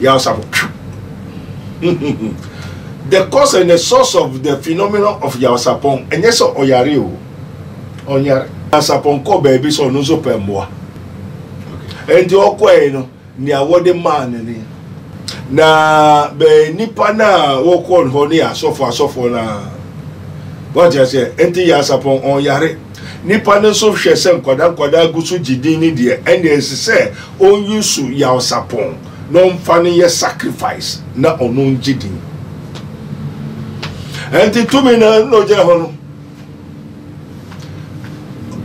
yaw sapon. The cause and the source of the phenomenon of yaw sapon and yes oyare o onyare yaw sapon ko baby so no so pemboa enti okwa no ni awode man ni na be nipa na wokọ ho ni asofo na what you say enti yaw sapon onyare nipa no so hwese nkoda gusu gidin ni de ene ese on use yaw sapon no mfane ye sacrifice na ono gidin enti tumi na no je ho no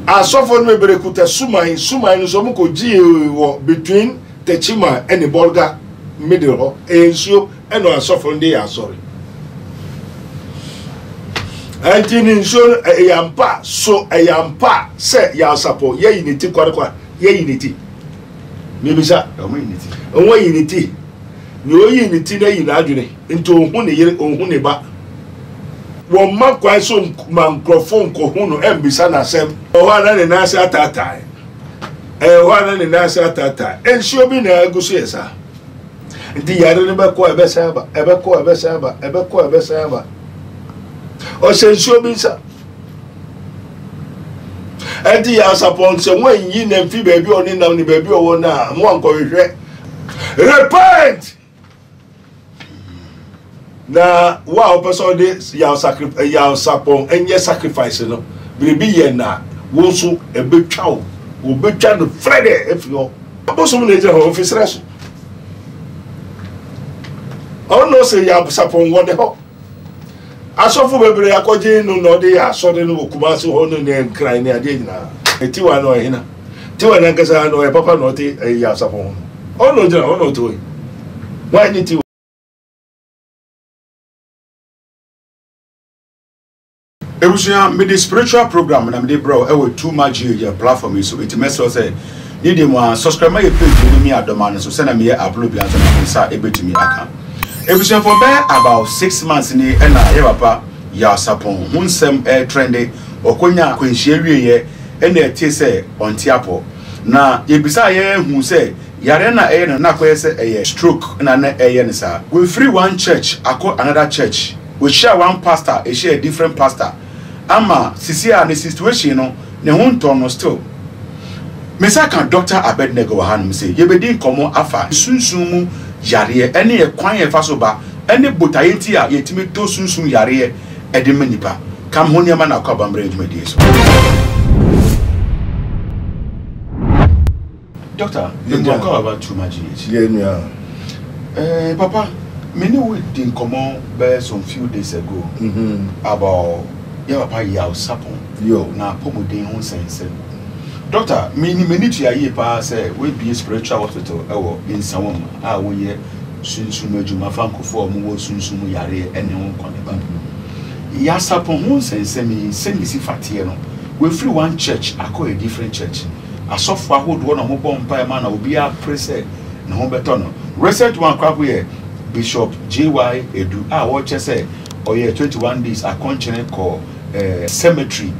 asofo no berekute suman no so mo ko gi wo between Techima and the Bolga middle ensuo eno asofo ndi ya sorry enti ni nsuo eyampa so eyampa se ya sapo ye unity kwa ye unity mebisa onwe unity ni o unity na yi na adwene nti ohun ne yere ohun ne ba wo makwa so microphone ko hunu embisa na sem o wa na ne na asa atata wa na ne na asa atata ensuo bi na agusu yesa nti yare ne ba ko ebesa ba o sensuo bi sa enti ya sapon se wan yi na mfi baby oni na ni baby owo na mo anko hwehwe repent na wa person de ya sapon enye sacrifice no biribi ye na wo so ebetwa wo betwa no Friday efio abosom na je ho officer so no say ya sapon wo de ho asofo bebre akoje no no de asode no kumase ho no ne nkran ne ade nyina etiwa no hina tiwa na nkasa no e papa no te ya sapon no jira no to why ni ti Ebusia me the spiritual program na me dey bro e we too much your platform so it message say need dem subscribe my page ni me adoma no so say na me upload bi anso na sa ebetumi aka ebusia for be about 6 months ni e na ye papa ya sapon hunsem trendy okonya kwenhia wieye e na etie say ontiapo na ebisa ye hu say yare na e na koye say e stroke na e ne sa we free one church akọ another church we share one pastor e share a different pastor ama sisi a the situation no ne hunton no still mesa kan Dr. Abednego wa hanum say yebedi nkomo afa sunsun mu yare ene ye kwan ye fa so ba ene botayenti a yetimi to sunsun yare e de manipa kam ho niam na akwa bamre edumadi so Doctor you talk about too much papa many we did come on some few days ago about your papa yaw sapon yo na pomodin ho sense Doctor many to ye pa say we be spiritual hospital in Sawom we ye sunsun adwuma fankofo mo wo sunsun yare ene ho koneba ya sapon ho sense mi si fatie no we free one church akọ a different church asofo ahodo na mo bompa e ma na obi a prese na ho beto no recent one kwapo ye Bishop D.E.A.D watch say oye 21 days akonchene ko cemetery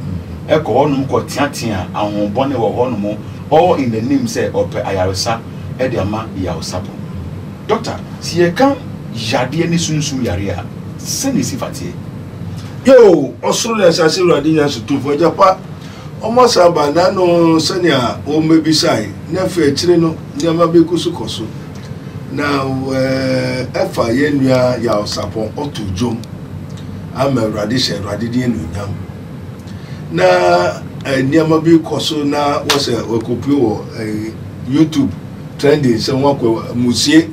eko honum ko tiatia ahonbone wo honum all in the name say ope ayaresa e de ama ya sapon Doctor si e kan yade ni sunsun yare a se ni sifatie yo osuru na sase urade nya so to fo japa omo saba na no senia o mebisai na fa chire no nyama be kusukoso na efa ye nua ya sapon otujom ama urade she urade di enunyam na nyama be koso na wo se okopi wo YouTube trending se won ko musie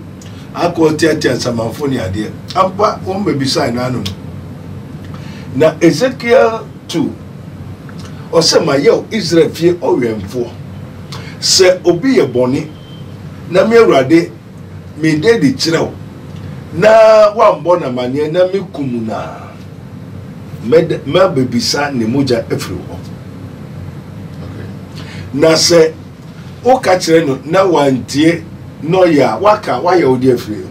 akọ tiatia samanfo ni ade ampa o mebisai na no na Ezekiel 2 o se ma ye Israel fie owemfo se obi ye boni na me urade me de chirew na wa mbo na mane na me kumuna me bebisa ne moja efri ho na se o ka chire no na wantie no ya waka wa ye odi efri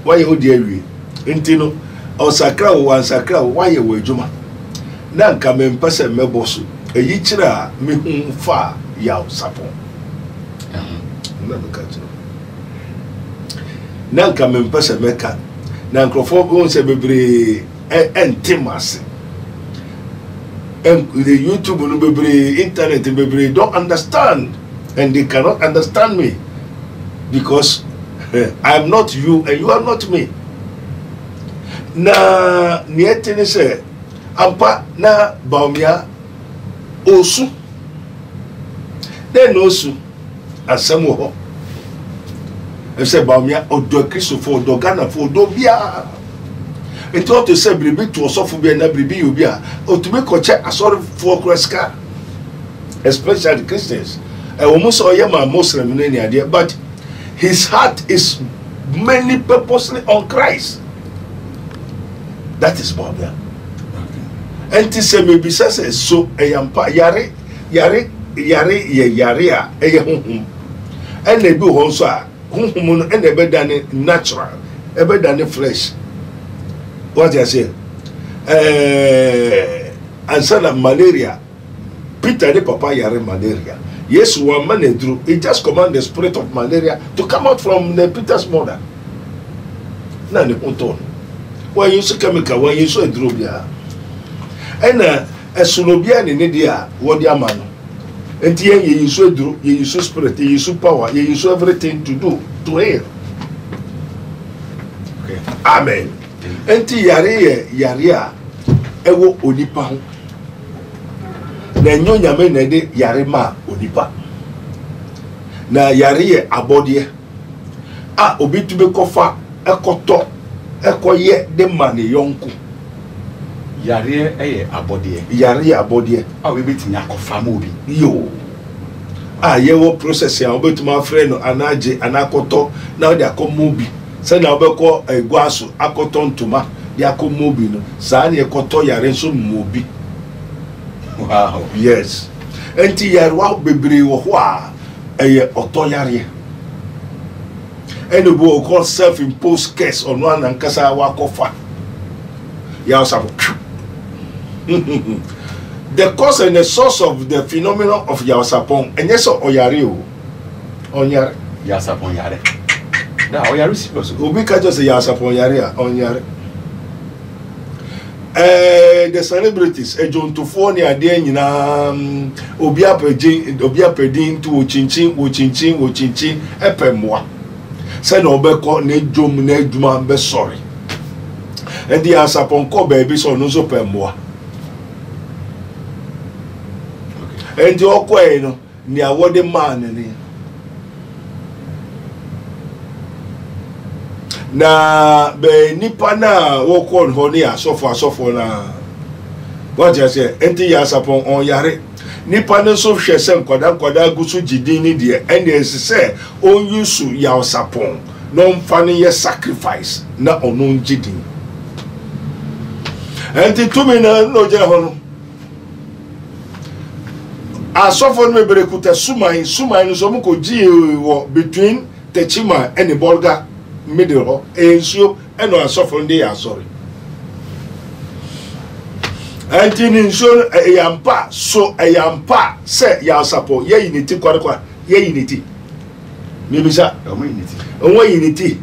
wa ye odi awie enti no o sakra wo wan sakra wa ye wo adwuma na nka me mpese meboso eyi chire a me hu fa ya sapon na me ka chire nanka mempese meka na nkrofo won se bebre entimase and the YouTube no bebre internet bebre don't understand and they cannot understand me because I am not you and you are not me. Na nietene se ampa na baumia osu den osu asem ho e se baumia odo Christopher odo Ghana fo odo bia ento to se bribi to osofo bia na bribi obi a otumi koche asori for kreska especially Christians e wo muso oyema Muslim ne ade but his heart is mainly purposely on Christ. That is Bobia. And this maybe says so a yampa yare a hum and they do also hum and a better than natural, a better than the flesh. What I say? And son of malaria. Peter the papa yare malaria. Yes, one man drew. He just command the spirit of malaria to come out from the Peter's mother. Now the ponton. When you see chemical, when you saw a drobia, and a sunobia in India, what the man, and here you so drew, you so spirit, you so power, you so everything to do to heal. Okay. Amen. And Yaria, ewo onipa. Na nyo nyame na de yare ma onipa na yare ye abodie a obi tube kofa ekoto ekoye de mane yonku yare eye abodie a we betinya kofa ma obi yo a yewo process ya obetuma frɛ no anaje anakoto na o de akomo obi se na obekɔ egwaso akoto ntoma de akomo obi no saa na ekoto yare so mo obi. Wow, yes. Enti yarwa bebre wo ho a eye otoyare. Eno bo call self-imposed curse on one and kasa wa kofa. Ya sabo. The cause and the source of the phenomenon of Sarpong and yes oyare o. Onyare Sarpong yare. Da oyare serious. Obi ka just Sarpong yare a onyare. The celebrities John to phone ya de nyina obi apedin to chinchin epemwa say na obekọ na ejom na eduma be sorry and the Sarpong ko baby so no so pemwa and the okwa no ni awode man ni na be nipa na wo ko ho ni asofo na what you say enti Sarpong on yare nipa no so hwe se nkoda gusu gidin ni de and there say on yusu Sarpong no mfa ne ye sacrifice na ono gidin enti tumi na no je ho no asofo no mebere kuta sumai no so mko gi wo between Techima and the Bolga middle ensure and asofo ndi ya sorry anti ensure yampa so yampa se ya Sarpong ye unity kwa ye unity mebisa onwe unity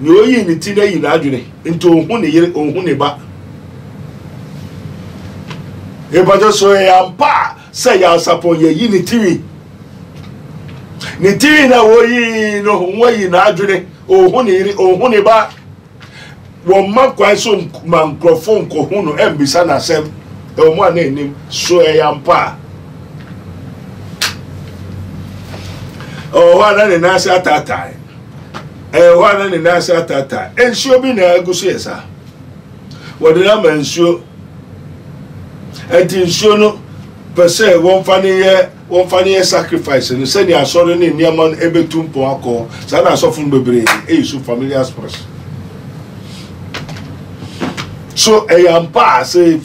ni o unity na yina adwene nti ohun ne yire ohun ne ba e ba so yampa se ya Sarpong ye unity ni ti na wo yi no onwe yina adwene ohun ne yire ohun ne ba wo makwa so microphone ko hunu embisa na sem e o mo na enim so yampa o wa na ne na sa tatai wa na ne na sa tatai ensuo bi na agusu yesa wo de na mansuo ensuo no pese won fa ne ye sacrifice no se ni asoro ne niamon ebetumpo akọ sa na asofun bebre e su familiar express so yampa say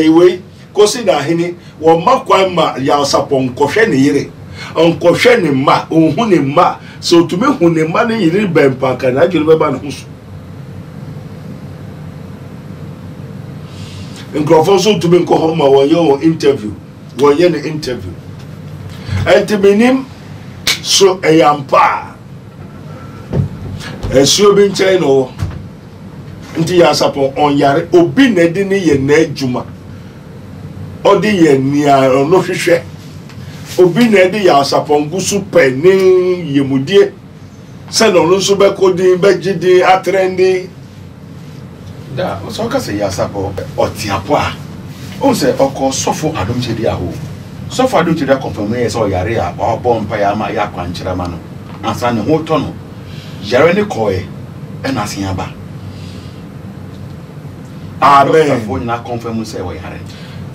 we kosi na hini wo makwa ma Sarpong kohwe ne yire onkohwe ne ma ohun ne ma so tumi hu ne ma ne yire bempa ka na gele beba na husu nkrofo so tumi nko ho ma wo ye interview and minim so yampa Esuo bi nkyɛn no nti ya Sarpong onyare obi na de ne ye na adwuma odi ye nia no hwehwɛ obi na de ya Sarpong gusu pɛ ne yemudie sɛ no nso bɛkɔdi bɛgidi atrendi da so ka sɛ ya Sarpong ɔtiapo a o sɛ ɔkɔ sɔfo adomchedi aho sɔfo adomchedi confirm yɛ sɛ ɔyare a ɔbɔ mpa ya ma ya kwankyerɛ ma no ansa ne ho tɔ no yare ne kɔɛ ɛna asen aba amen fo nyina confirm sɛ ɔyare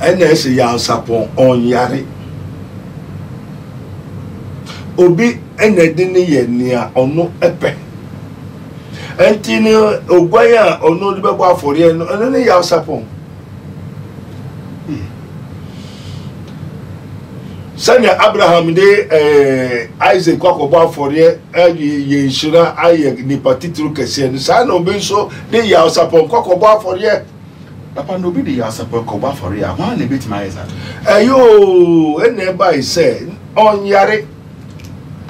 ɛna ɛsɛ ya Sarpong ɔnyare obi ɛna de ne yɛ nia ɔno ɛpɛ ɛnti ne ogwan a ɔno de bɛbɔ afɔre no ɛno ne ya Sarpong sɛnea Abraham de Isaac kwakɔbɔ afɔre yɛ nhyira ayɛ nipa titiri kɛseɛ no saa na obi nso de ya Sarpong kwakɔbɔ afɔre papa no bi de ya Sarpong kɔbɔ afɔre a hwan na betima ayɛ sa ɛyoo ɛna ɛba yi sɛ ɔnyare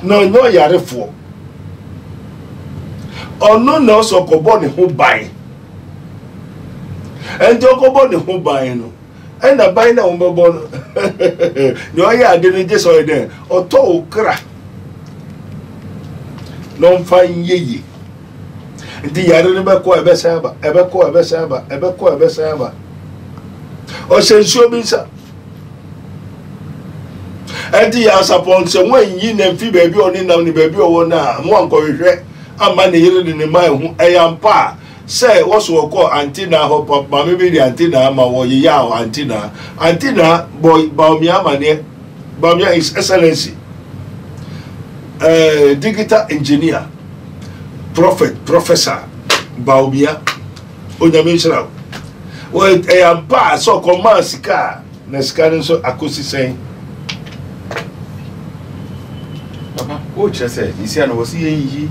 na ɔnyɛ ɔyarefoɔ ɔno na ɔsɔ kɔbɔ ne ho ban ɛnti ɔkɔbɔ ne ho ban no ɛna ban na wɔbɛbɔ no na ɔyɛ ade no gye sɛ ɔyɛ dɛ ɔtɔ okra na ɔmfa nyɛ yie nti yare no bɛkɔ ɛbɛsɛn aba ɛbɛkɔ ɛbɛsɛn aba ɛbɛkɔ ɛbɛsɛn aba ɔhyɛ nsuo bi nsa ɛnti ya Sarpong sɛ wɔnyi na mfi baabi ɔne nam ne baabi ɔwɔ no a mo ankɔhwehwɛ ama ne yere de ne ma ɛho ɛyɛ mpa a sɛ wɔso wɔkɔ antina hɔ maame bi de antina ama wɔyeyɛ a antina baomia amaneɛ baomia is excellency digital engineer professor baomia onyame nhyira wɔ ɛyɛ mpa a sɛ ɔkɔmaa sika na sika no nso akɔsi sɛn papa o kyerɛ sɛ nsia no wɔ si yɛnyi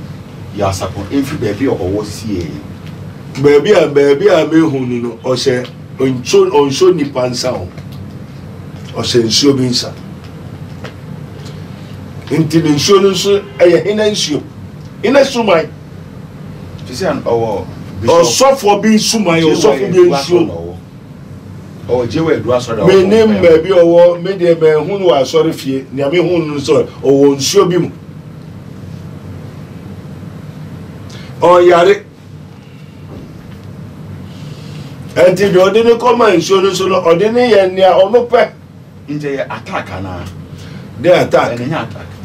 ya Sarpong ɛmfi baabi a ɔwɔ sie baabi a mehu no ɔhyɛ ɔnso nipa nsa ho ɔhyɛ nsuo bi nsa nti ne nsuo no nso ɛyɛ hena nsuo hena suman fisian ɔwɔ ɔsɔfo bi suman ɔsɔfo bi nsuo ɔwɔ jewe edu asɔre menim baabi ɔwɔ me deɛ mehu no wɔ asɔre fie nea mehu no nso ɔwɔ nsuo bi mu ɔyare ɛnti deɛ ɔde ne kɔma nsuo no so no ɔde ne yɛ nea ɔno pɛ nti yɛ attack ana de attack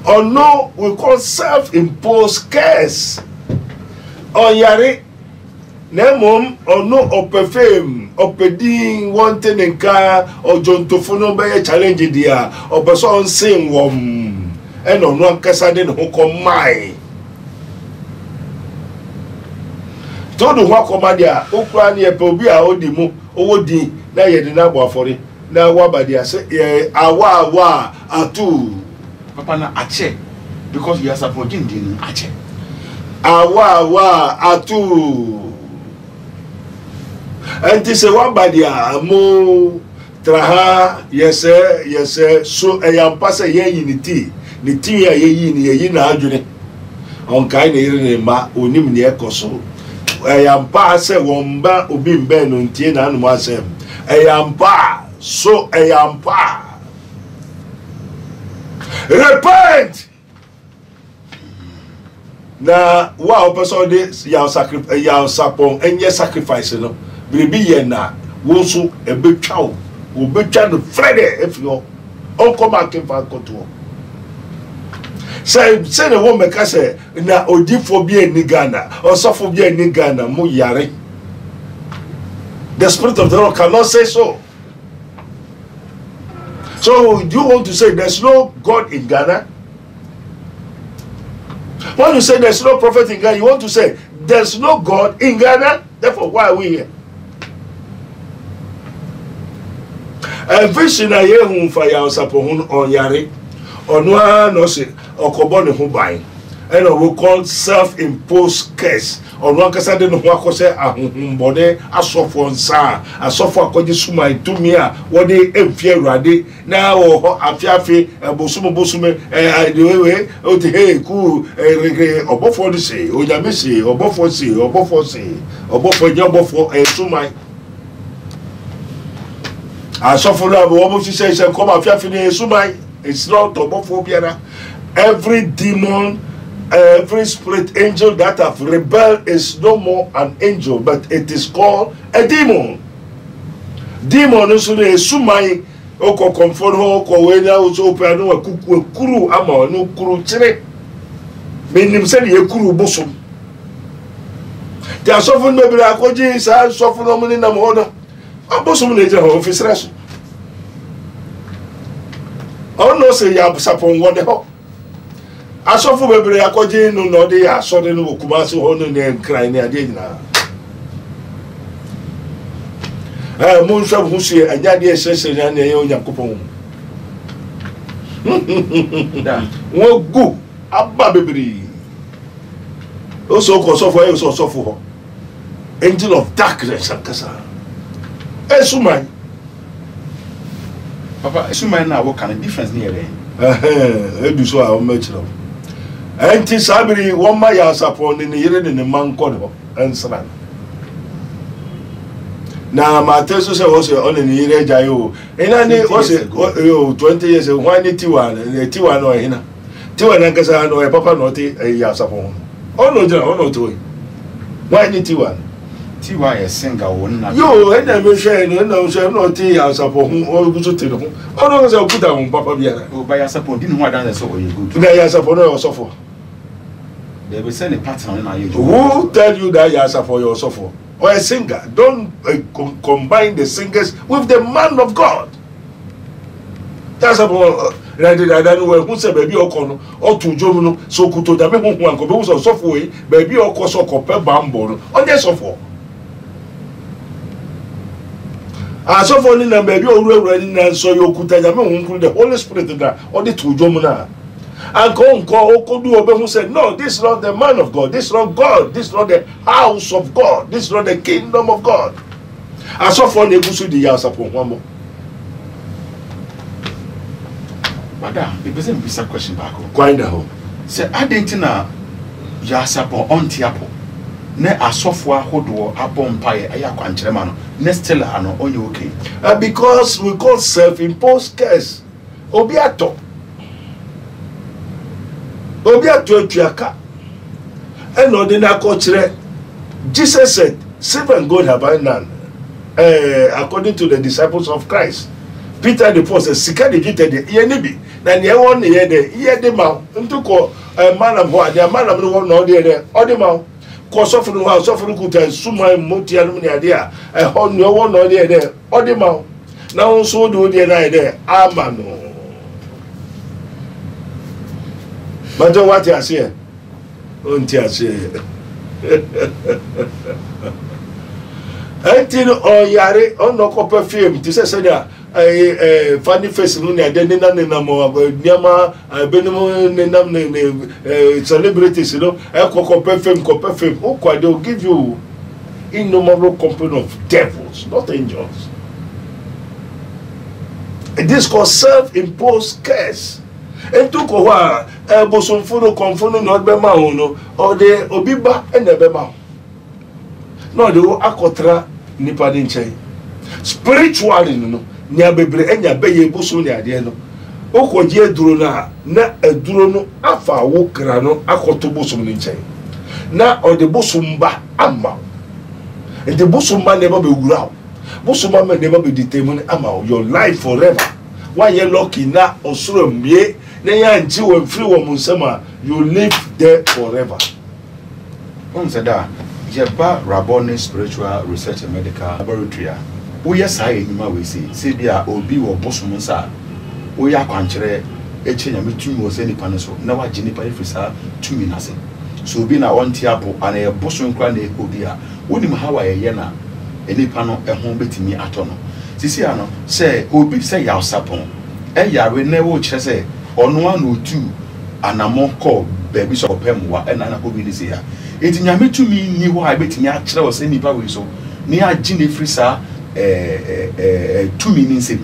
ɔno we call self-imposed curse ɔyare na mmom ɔno ɔpɛ fame ɔpɛ din wɔnte ne nka ɔdwontofo no bɛyɛ challenge deɛ a ɔpɛ sɛ ɔnsen wɔm ɛna ɔno ankasa de ne ho kɔmae todo ho akɔma deɛ a okura ne yɛpɛ obi a ɔdi mu ɔwɔ din na yɛde no abɔ afɔre na waba deɛ sɛ awa atu papa na akyɛ because you are supporting din akyɛ awa atu ɛnti sɛ waba deɛ a mo traha yɛsɛ so ɛyɛ mpa sɛ yɛyi ne ti a yɛyi na adwene ɔnkae ne yere ne mma onim ne ɛkɔ so ɛyɛ mpa sɛ wɔn ba obi mbɛn no ntie na anom asɛm ɛyɛ mpa so ɛyɛ mpa repent na wa ɔpɛ sɛ ɔde yaw Sarpong ɛnyɛ sacrifice no biribi yɛ na wo nso ɛbɛtwa wo wobɛtwa no frɛde ɛfiri hɔ ɔnkɔma akemfa nkɔto hɔ sɛ ne wɔ mɛka sɛ na odifoɔ bi ani Ghana ɔsɔfo bi ani Ghana mo yare the spirit of the Lord cannot say so. So do you want to say there's no God in Ghana? When you say there's no prophet in Ghana, you want to say there's no God in Ghana? Therefore, why are we here? A vision I hear whom for yaw Sarpong on yare, or no, no, say, or cobon who buying. and we call self-imposed curse. Or one kasa de no ho akose ahombode asofo nsa asofo akoje suma itumia wode emfie awurade na wo afiafi bosume we o te he ku obofo de se onyame se obofo nyabofo suma asofo la wo mo sise se ko afiafi ne suma it's not obofo biara. Every demon, every spirit angel that have rebelled is no more an angel, but it is called a demon. Demon is a sumai oko comfort oko wenya uso opeanu akuku kuru ama no kuru chire. Menim se ye kuru bosom. There suffer no be akoji sa suffer no money na mo no. Abosom na je ho ofisreso. Ono se ya Sarpong wode ho. Asofo bebre akoje no no de asode no Kumasi ho no ne nkran ne ade nyina mo nso husie anyade esese nya ne ye Onyankopon da wo gu abba bebre o so ko sofo e so sofo ho angel of darkness akasa esumai papa esumai na wo kan difference ne yere edu so a o mechiro Enti sabiri woma ya Sarpong ni yire ni manko no ensra na mateso se wo se on ni yire jayo ina ni wo se 20 years why ni tiwa no hina tiwa na nkasa no papa no ti ya Sarpong ono jira ono to why ni tiwa ye singa won na yo ena me hwe no ti ya Sarpong o guzo ti no ono se okuta mo papa biara o ba ya Sarpong di no adan so o ye good na ya Sarpong no sofo. They will send a pattern in our age. Who tell you that you are for your suffer? Or a singer? Don't combine the singers with the man of God. That's about I don't know who said baby or kono or to Jomuno so kuto dame who uncle who's on software baby or koso compare bambo on their suffer. I suffer in a baby or running and so you could tell them the Holy Spirit or the two Jomuna. And who said, no, this is not the man of God, this is not God, this is not the house of God, this is not the kingdom of God. I saw for the Gusu the Sarpong one more. Madam, it doesn't be a question back. Quite the home. Say, I didn't know Sarpong on Tiapo. Ne a software hodo upon pie, a yaquancherman, Nestella, and on you okay. Because we call self-imposed curse. Obiato. Obiato Tuaka. And ordinary culture. Jesus said, silver and gold have I none. According to the disciples of Christ. Peter the Apostle said, Sika the Jita the Yenibi. Then ye won the year the mouth. Into call a man of what the man of the one or the other mouth. Cause of the house of Rukuta, Suma, Motian idea. A horn no one or the other mouth. Now so do the idea. Amano. But what you say? Until say. Until or yare on no copper film to say that funny face no na den na na mo niama benimo nam celebrities you know copper film oh kwa they will give you innumerable company of devils, not angels. This called self-imposed curse. And took a while, bosom funo confono not be mauno, or the obiba and the bema. No, the akotra nipadinche. Spiritually, no, nya bebre enya beye bosom nya de no. Oko je drona na edrono afa wo kra no akoto bosom nche. Na or the bosom ba ama. And the bosom ba never be wura. Bosom ba never be determined ama your life forever. Why you lucky na osuro mie. You live there forever. That Jeba Raboni Spiritual Research and Medical Laboratory. We are saying, we say, there Obi or Bosumunsa. We are contrary, a chain of 2 was any panaso. Now, I Jennifer Frisa 2 minutes. So, being a one tiapo and a Bosun Crane Odia, wouldn't how I yena any panel a home betting me at all. Siciano say, Obi say, Yao Sarpong. Eh, ya, we never say. On 1 or 2 anamo call baby so pemwa and ana ko bi ni se ya enti nyame tumi ni ho a betimi a kire o se nipa we so ni agye ne free sa tumi ni se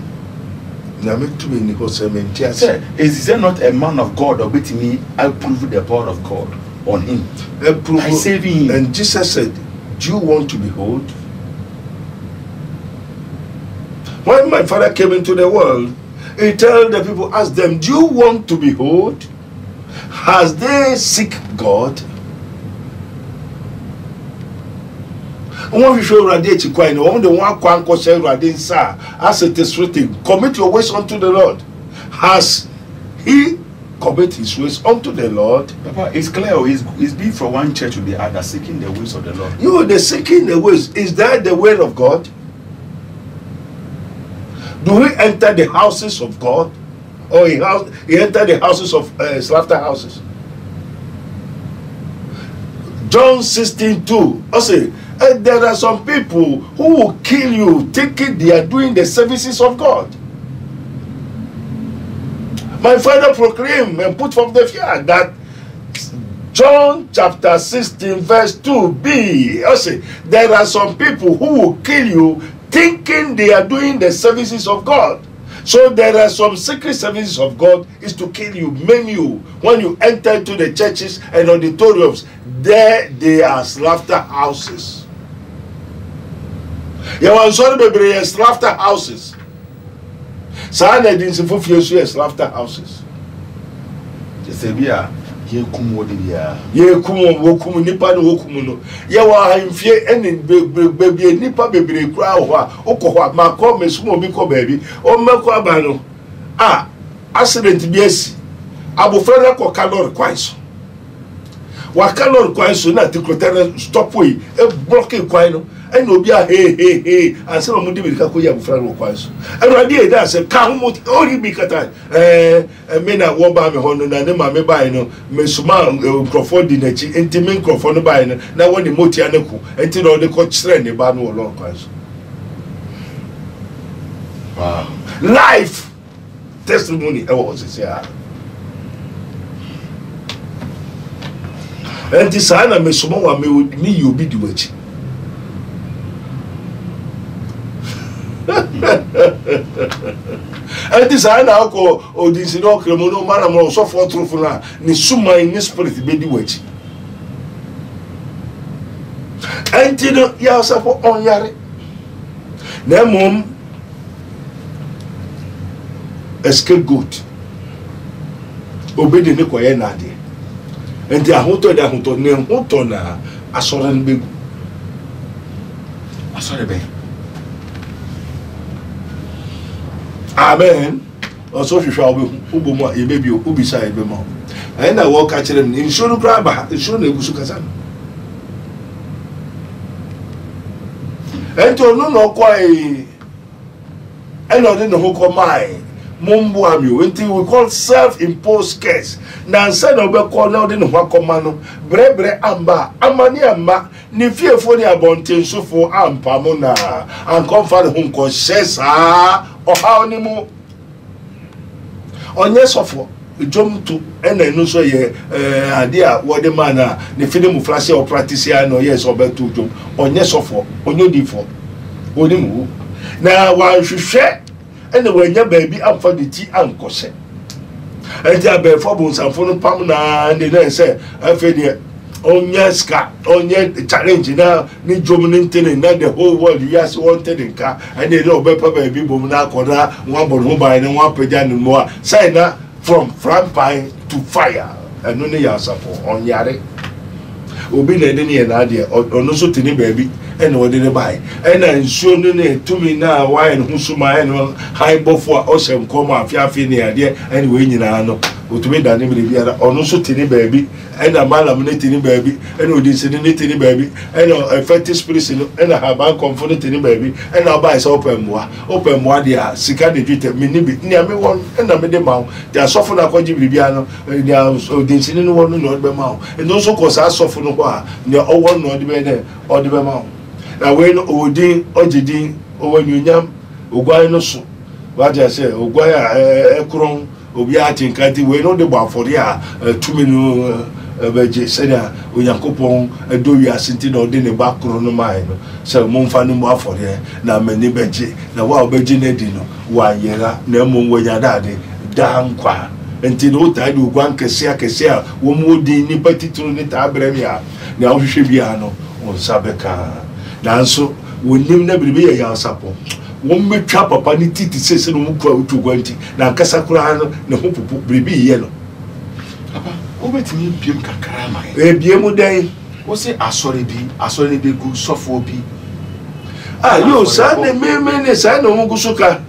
nyame tumi ni ho se mentia say is there not a man of God or betimi approve the power of God on him approve by saving him? And Jesus said, do you want to behold? When my father came into the world, he told the people, ask them, do you want to behold? Has they seek God? One show radiate quite no the one quan question radin sir as it is written, commit your ways unto the Lord. Has he commit his ways unto the Lord? Papa, it's clear he's been from one church to the other seeking the ways of the Lord. You the seeking the ways, is that the way of God? Do we enter the houses of God? Or he entered the houses of slaughter houses? John 16:2. I say, there are some people who will kill you thinking they are doing the services of God. My father proclaimed and put forth the fear that John chapter 16 verse 2b. I say, there are some people who will kill you thinking they are doing the services of God. So there are some secret services of God is to kill you, maim you. When you enter into the churches and auditoriums, there they are slaughter houses. You want to be slaughter houses. Sana din se fofie so slaughter houses. Just be a ye kum wo de bia. Ye kum wo kum nipa no wo kum no. Ye wa hanfie ene bebre nipa bebre kura ho a okọ ma ko mesumo bi ko baabi. O meko aba no. Ah, accident bi asi. Abofra na ko calor kwan so. Wa calor kwan so na tikotere stop we e block kwan no. And no be a hey and some of them will go ya bufra no kwan so and radio that say ka ho ori bi kata me na wo ba me ho no na ne ma me bai no me suma microphone di na chi enti me microphone no bai no na wo ni motia na ku enti no de ko kire ne ba no lo kwan so. Wow, life testimony e wo say ah enti sana me suma wa me yobi di wachi. And this I now call or this no cremono man so for truth na ni suma in spirit be di wachi. And you know ya support on yare. Na mom scapegoat. Obedi ne koye na de. And the ahoto ne hoto na asore ne begu. Asore be. Amen. Also, if you shall be Ubuma, you may be Ubiside the mom. And I walk at them in Shunu Grabba, in Shunu Gusukasan. And to no quite and I didn't know who my Mumbuamu until we call self-imposed case. Now, said over call now didn't want command, Brebre Amba, Amaniama, Nifia for the abontin so for Ampamona, and comfort whom says, or how any more on yes of jump to and no so ye idea what the manner the film flash or practice no yes or better to jump on yes of on your default odimu now one should share and when your baby up for the tea and cause and there be for bones and for pam na and then say I feel onye ska onye challenge na ni jomunintin na the whole world yes wanted in car and they know bepa baby bom na koda one bon ho by na one peja no more say na from frying to fire and no ya support on yare obi na de ne na de ono so tini baby and what did they buy and nsuo no ne tumi na wine hu suma no high bofo osem come afiafi ne ade and we nyina no otumi da ne bia ono so tini baby and a malam ne tini baby and odi se ne tini baby and a fetish spirit no and a haban comfort tini baby and a buy so open mo dia sika de twite me ni bi nia me won and na me de mawo dia sofo na kwaji bia no dia odi se ne no won no de mawo and also cause asofo no ho a ne owo no de be de odi be mawo na we no odin ogidin owanyunyam ogwan no so wa ja se ogwan a ekron obi atinkanti we no de bo afori a tumi no beje senya onyankopon do wi asenti na ode ne ba kro no mai no se momfa no mo afori na mani beje na wa obeje na di no wa yera na mo wanya dade dankwa enti no ta di ugwan kese a wo mo di ni patitru ni ta abremia na wo hwehwe bia no on sabeka nanso wonim na biribi ya Sarpong won metwa papa ni titi sese no mu kwa utugwanti na nkasa kura no ne ho popo biribi ye no papa obetimi biem kakra mai biemu den wo se asore bi gu sofo bi yo sa ne meme ne sa no mu gusuka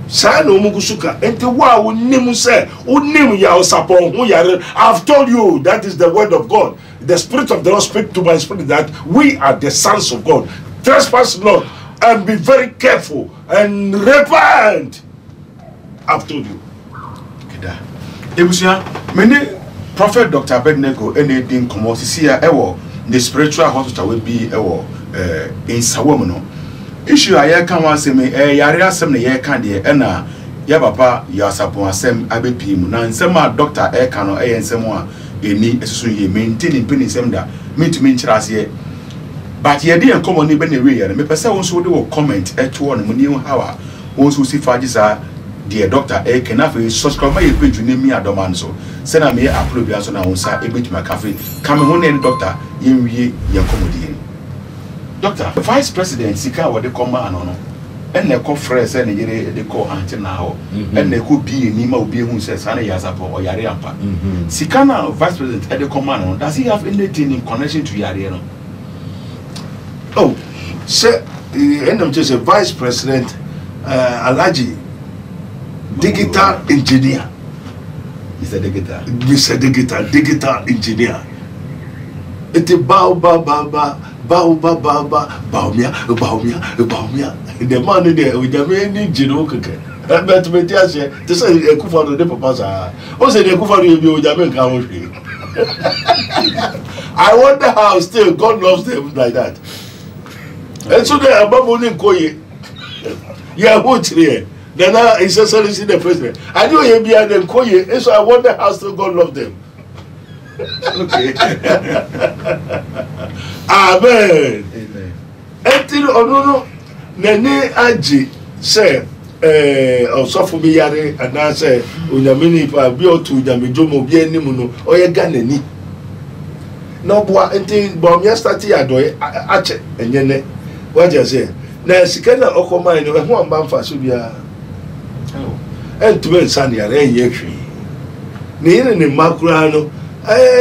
sa no mu gusuka enti wa wonim se wonim ya Sarpong ho yare. I've told you that is the word of God. The Spirit of the Lord speak to my spirit that we are the sons of God. Trespass not and be very careful and repent. I've told you. Kida. Ebusia, many Prophet Dr. Abednego ene din komo sisia ewo the spiritual hospital will be ewo in Sawomono. Issue aye kan wan se me yare asem ne ye kan de na ya papa ya Sarpong asem abepi mu na nsem a doctor kan no nsem a eni esusu ye maintain pin nsem da mentumi nchirase but ye dey enkomo ni be na we ye me pese won so de wo comment eto no ni how a won so si fagisa the doctor can have a subscribe my page to name me Adoman so send me upload bi so na won sa ebet my cafe come won any doctor ye wie ye komodi doctor vice president sika wo de command no enne ko fresh enne yere de ko ante na ho enne ko bi ni ma obi hu se sa na ya Sarpong o yare ampa sika na vice president e de command no does he have anything in connection to yare no oh say ennem just a vice president Alaji digital engineer. Mr. Digital engineer. It's baumia. The man in there with the main general cooker. But to say a kufa de papa. Also, the kufa will be with Jamaica. I wonder how still God loves them like that. And so they are babbling koye. Yeah, what's here? Then it's necessarily see the president. I know you be at them koye, and so I wonder how still God loves them. Okay. Amen. Amen. Until no nene aji say also me yare and I say unyamini pa bi otu unyamijomo bi enimu no oye ganani. No boa until bomia start ya doye ache enyene. What you say? Na sikana okoma eno ho amba mfa so bia. Entume nsani ya enye hwi. Ni ne makura no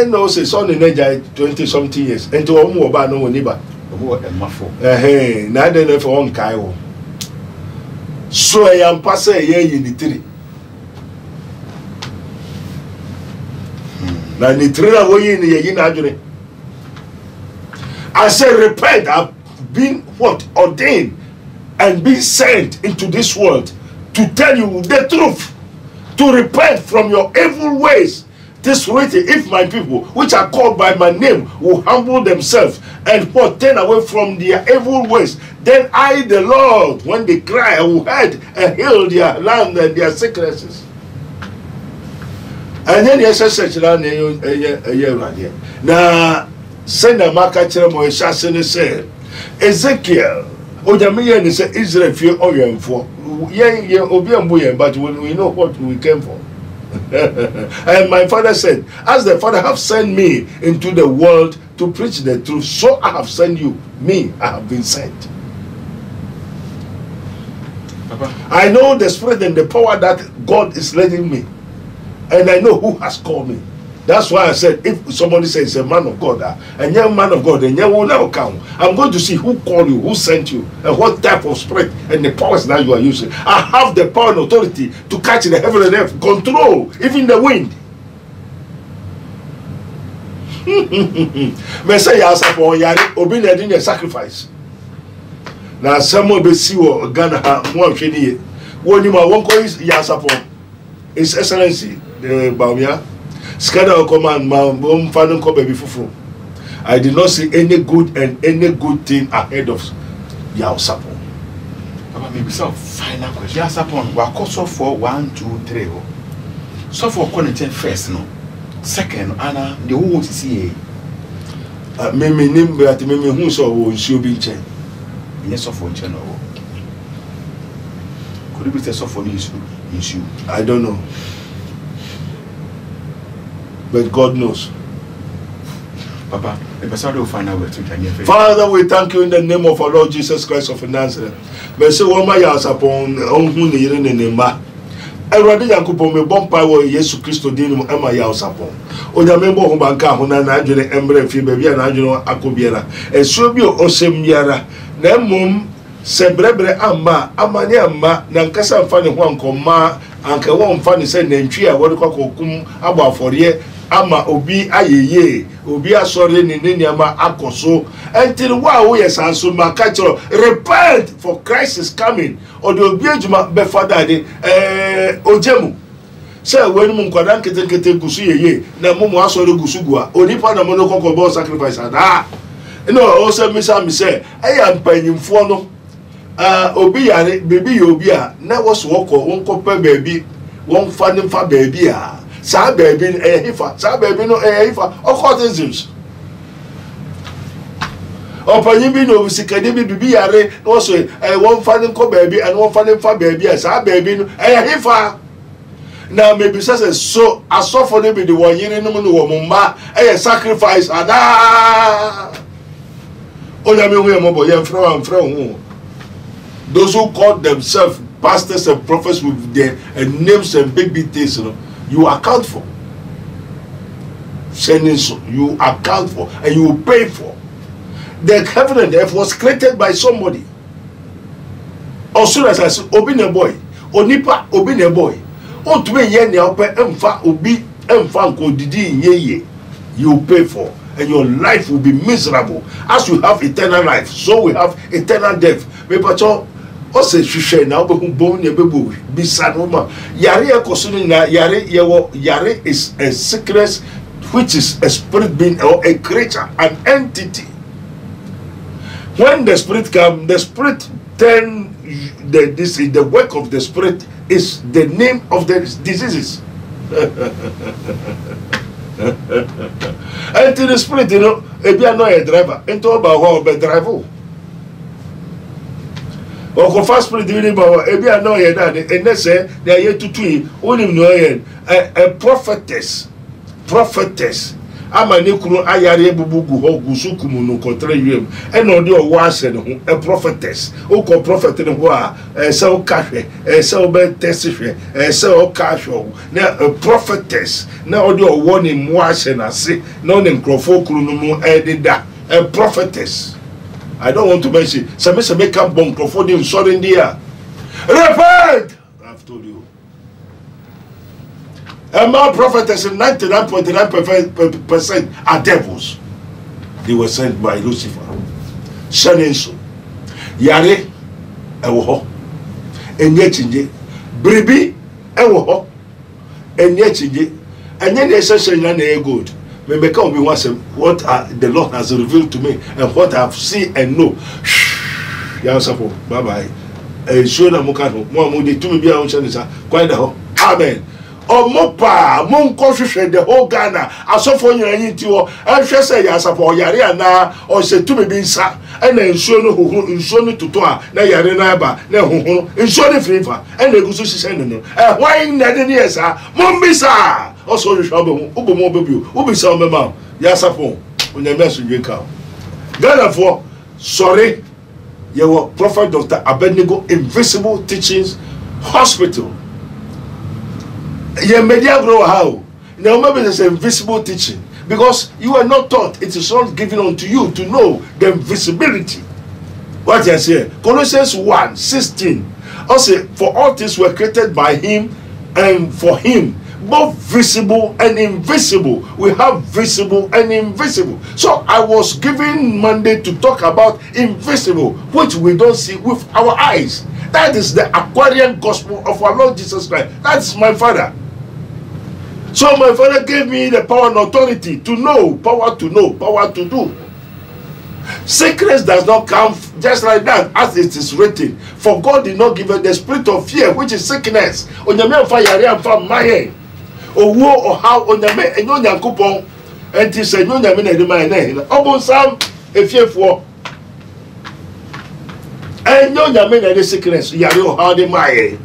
no say son in 20 something years. Ento omo oba no woni ba. Omo e mafo. Na dey no for on kai wo. So I am pass ye unitary. Na ni trainer wo yin ye yin adwene. I say repent, I've been what ordained and been sent into this world to tell you the truth, to repent from your evil ways. This written, if my people which are called by my name will humble themselves and turn away from their evil ways, then I the Lord, when they cry, I will head and heal their land and their sicknesses. And then yes, now send a marker say Ezekiel Ojamiya ni say Israel fear oyen for but we know what we came for. And my father said, as the Father have sent me into the world to preach the truth, so I have sent you. Me, I have been sent. Papa, I know the spirit and the power that God is leading me, and I know who has called me. That's why I said, if somebody says a man of God, a young man of God, and you will now come, I'm going to see who called you, who sent you, and what type of spirit and the powers that you are using. I have the power and authority to catch the heaven and earth, control even the wind. Messiah Sarpong yare obi na din sacrifice. Na someone be see wo Ghana mo hwe ni woni ma won ko Sarpong. His Excellency the Baumia Scandal command my father come baby fufu. I did not see any good and any good thing ahead of Sarpong. Papa, maybe some final question. Yes, upon what cost for 1, 2, 3. So for content first, no. Second, Anna, the whole see me nimbe ati me hu so wo nsuo bi nche. Yes, of one channel. Could it be the soft for issue? I don't know. But God knows. Papa, the person will find out where to turn your face. Father, we thank you in the name of our Lord Jesus Christ of Nazareth. Me say wo ma ya sapon onhu ne yire ne ma. Erade Yakupon me bon pa wo Yesu Kristo din mu ema ya sapon. Onyame bo ho banka ho na adwene embre fi ba bia na adwene akobiara. Esuo bi o sem biara na mum se brebre amma amane amma na nkasa mfa ne ho ankoma anka wo mfa ne se nantwi a wo de kwakokum abo aforiye ama obi ayeye obi asore ne niama akoso until wa wo yesanso makachiro repent for Christ is coming or the obi ejuma be father de ojemu say when mu nkwadan ketekete gusu yeye na mu asore gusu gua onipa na mo no kokko sacrifice ada no o say me say eya mpanyimfo no obi yare baby obi a na wo so woko won kopa baby won fa ne fa baby a sa baby hifa sa baby no hifa occultisms opanyi bi no sikade bi bibi yare no so won fa ne ko baby and won fa ne fa baby a sa baby no hifa na maybe say so asofo ne bi de won yire no no wo mma sacrifice ada onya me hu e mo bo ye mfra hu those who call themselves pastors and prophets with their names and big things, you account for. Sending so you account for and you pay for. The heaven and earth was created by somebody. Also, as I said, obine boy, onipa obine boy. O to me yen ya ope emfa obi emfa nko didi ye. You pay for, and your life will be miserable. As you have eternal life, so we have eternal death. Mepacho o se hwehwe na obo bom ne bebo bisa no ma yare ekoso na yare is a sickness which is a spirit being or a creature, an entity. When the spirit come, the spirit turn the work of the spirit is the name of the diseases. Until the spirit, ebi no a driver, into about be driver. Or first spirit dividing power, ebi no ye that, and they say they are yet to tweet, only no a prophetess. Amane kunu ayare bubugu ho gusukumu no kontra yem e no de o wase no a prophetess o ko prophet no ho a se o kahwe se o be tesihwe se o kahwe na a prophetess na o de o woni muase na se na o ne nkrofo kunu no mu edida a prophetess. I don't want to mention some make come bon nkrofo de nsori ndia repent. I've told you. And my prophetess, 99.9% are devils. They were sent by Lucifer. Shanenso. Yare, ewoho. Enye chinje. Bribi, ewoho. Enye chinje. Enye ne session na ne good. Maybe come be once what the Lord has revealed to me and what I've seen and know. Ya Sarpong. Bye bye. Show na mukano. Mo mo de tumi bia on chanisa. Kwai da ho. Amen. Omopa monko hwehwe the whole Ghana asofo nyanyi ti ho ahwe se ya Sarpong yare ana o se tumi bi nsa ena nsuo no hoho nsuo no toto a na yare na aba na hoho nsuo no frifa ena eguso hihye no why na de ne esa mombisa o so hwehwe obo obomo obebio obisa omema ya Sarpong onyame asundwe ka Ghana for sorry your prophet Dr. Abednego Invisible Teachings Hospital. Your media grow how now maybe there's invisible teaching because you are not taught. It is not given unto you to know the invisibility. What I say, Colossians 1:16. Also, for all things were created by him and for him, both visible and invisible. We have visible and invisible. So I was given Monday to talk about invisible, which we don't see with our eyes. That is the Aquarian gospel of our Lord Jesus Christ. That's my father. So my father gave me the power and authority to know, power to do. Sickness does not come just like that, as it is written. For God did not give us the spirit of fear, which is sickness. Onyame amfa yare amfa maye. Owo or how onyame enyo nyankopon enti se enyo nyame na edema na hina. Obonsam efiefo. Enyo nyame na the sickness yare or how de maye.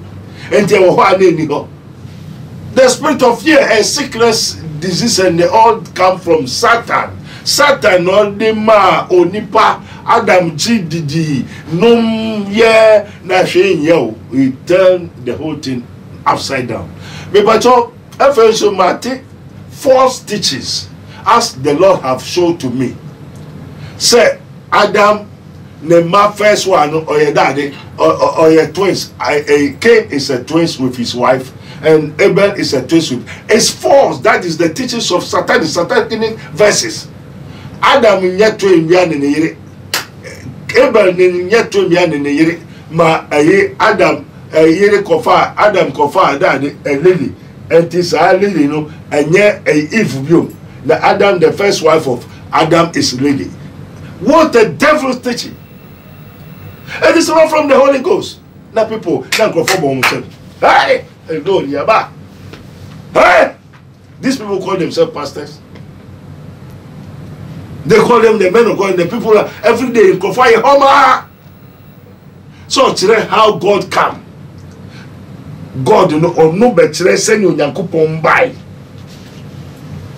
Enti wo ho aneni ho. The spirit of fear and sickness, disease, and they all come from Satan. Satan on the ma onipa Adam GDD num ye na she yo. He turned the whole thing upside down. But so Mate false teachings, as the Lord have shown to me. Say Adam the ma first one or your daddy or your twins. Cain is a twins with his wife. And Abel is a twins with. It's false. That is the teachings of Satan. The satanic verses. Adam nyɛ to enwia ne yere. Abel ne nyɛ to enwia ne yere. Ma Adam yere kofa Adam kofa da de lady. And this lady no enye Eve bio. The Adam, the first wife of Adam, is lady. What a devil's teaching. And it's all from the Holy Ghost. Now people now go for themselves. Hey, hello, Yaba. Hey, these people call themselves pastors. They call them the men of God. The people are every day in Kofai Homa. So today, how God come? God, you know, or no better send you Yankupon by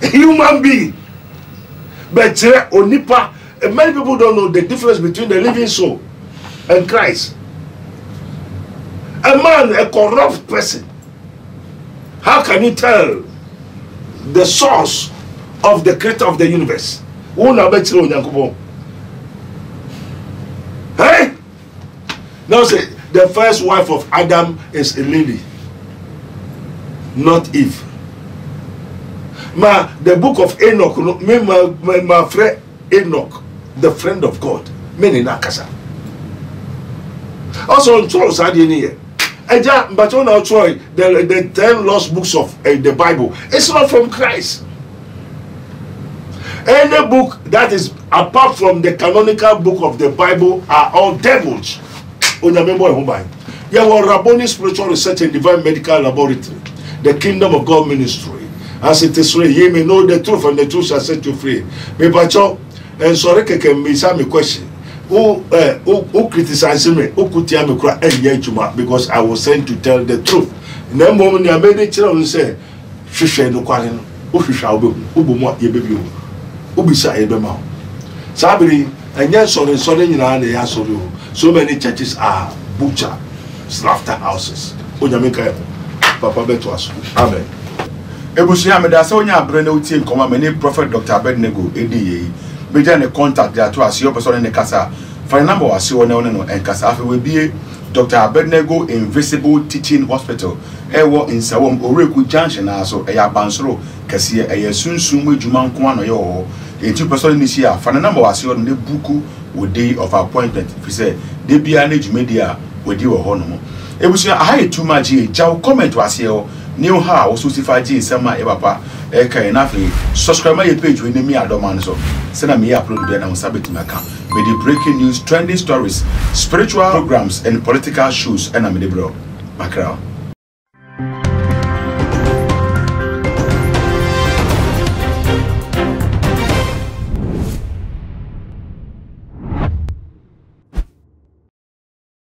human being. Better Onipa. Many people don't know the difference between the living soul and Christ. A man, a corrupt person. How can you tell the source of the creator of the universe? Hey! Now say the first wife of Adam is a lady, not Eve. The book of Enoch, my friend Enoch, the friend of God, many nakasa. Also on Charles here. But on our Troy, the 10 lost books of the Bible, it's not from Christ. Any book that is apart from the canonical book of the Bible are all devils. Rabboni Spiritual Research and Divine Medical Laboratory, the Kingdom of God Ministry. As it is free, ye may know the truth, and the truth shall set you free. And sorry, can be some question. Who criticize me? Who could tell me cry because I was sent to tell the truth. In that moment, I made it children say, "Shisha no quarren, who shall be, who will want your baby, who be shy the mouth." Sabri, and yes, so the sudden in the Yasuru. So many churches are butcher, slaughterhouses. Onyamika, Papa Betuas. Amen. Ebusia me da so nya brene utie nkoma me ne Prophet Dr. Abednego D.E.A.D. Beja ne contact there to as your person ne kasa. Phone number was you no enkasa afi we bie Dr. Abednego Invisible Teaching Hospital. Ewo in Sawom Oreku Junction aso eya bansoro kase eya sunsun mu adwuma nko ano ye ho. Enti person ni sia phone number was you ne buku wo day of appointment. Fi say de bia ne dwumedia wodi wo ho no mo. Ebusia aha too much e jaw comment was here. New how also si faji nsema e papa e kan na fe subscribe my page we name adoma so send me upload there na sabeti maka with the breaking news, trending stories, spiritual programs and political shows and am the bro makra.